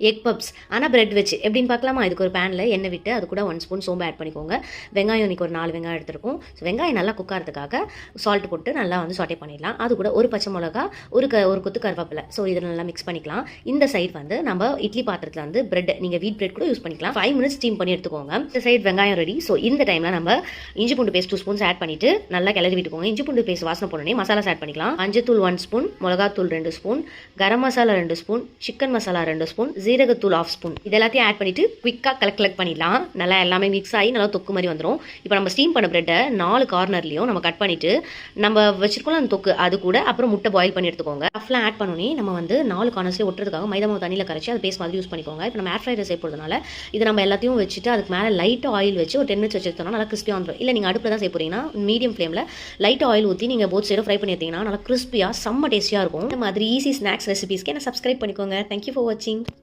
Egg puffs ஆனால் bread வச்சு எப்படின்னு பார்க்கலாமா. இதுக்கு ஒரு பேனில் எண்ணெய் விட்டு அது கூட 1 ஸ்பூன் சோம்பு ஆட் பண்ணிக்கோங்க. வெங்காயம் இன்றைக்கி ஒரு 4 வெங்காயம் எடுத்துருக்கோம். ஸோ வெங்காயம் நல்லா குக்காரதுக்காக சால்ட் போட்டு நல்லா வந்து சாட்டே பண்ணிடலாம். அது கூட ஒரு பச்சை மிளகா, ஒரு கொத்து கருவேப்பிலை. ஸோ இதை நல்லா மிக்ஸ் பண்ணிக்கலாம். இந்த சைடு வந்து நம்ம இட்லி பாத்திரத்தில் வந்து பிரெட், நீங்கள் வீட் பிரெட் கூட யூஸ் பண்ணிக்கலாம். 5 மினிட்ஸ் ஸ்டீம் பண்ணி எடுத்துக்கோங்க. இந்த சைடு வெங்காயம் ரெடி. ஸோ இந்த டைமில் நம்ம இஞ்சி பூண்டு பேஸ்ட் 2 ஸ்பூன்ஸ் ஆட் பண்ணிட்டு நல்லா கிளறி விட்டுக்கோங்க. இஞ்சி பூண்டு பேஸ்ட் வாசனை போனோடனே மசாலாஸ் ஆட் பண்ணிக்கலாம். மஞ்சத்தூள் 1 ஸ்பூன், மிளகாத்தூள் 2 spoon, garam masala 2 spoon, chicken masala 2 spoon, ஜீரகத்தூள் 1/2 ஸ்பூன். இது எல்லாத்தையும் ஆட் பண்ணிட்டு குவிக்காக கலெக்ட் பண்ணிடலாம். நல்லா எல்லாமே மிக்ஸ் ஆகி நல்லா தொக்கு மாதிரி வந்துடும். இப்போ நம்ம ஸ்டீம் பண்ண பிரெட்டை 4 கார்னர்லையும் நம்ம கட் பண்ணிட்டு நம்ம வச்சிருக்கோம் அந்த தொக்கு அது கூட அப்புறம் முட்டை பாயில் பண்ணி எடுத்துக்கோங்க. ரஃப்லாம் ஆட் பண்ணி நம்ம வந்து 4 கார்னர்ஸ்லேயே ஒட்டுறதுக்காக மைதா மாவு தண்ணியில் கரைச்சி அது பேஸ்ட் மாதிரி யூஸ் பண்ணிக்கோங்க. இப்போ நம்ம ஏர் ஃப்ரைடர் செய்ய போகிறதுனால இது நம்ம எல்லாத்தையும் வச்சுட்டு அதுக்கு மேலே லைட்டாக ஆயில் வச்சு ஒரு 10 மினிட்ஸ் வச்சுருந்தோம்னா நல்லா கிறிஸ்பியாக வந்துடும். இல்லை நீங்கள் அடுப்பில் தான் செய்ய போகிறீங்கன்னா மீடியம் ஃப்ளேமில் லைட்டாக ஆயில் ஊற்றி நீங்கள் போத் சைடும் ஃப்ரை பண்ணி எடுத்தீங்கன்னா நல்லா கிறிஸ்பியாக செம்ம டேஸ்டியாக இருக்கும். இந்த மாதிரி ஈஸி ஸ்நாக்ஸ் ரெசிபீஸ்க்கு என்ன சப்ஸ்கிரைப் பண்ணிக்கோங்க. தேங்க்யூ ஃபார் வாட்சிங்.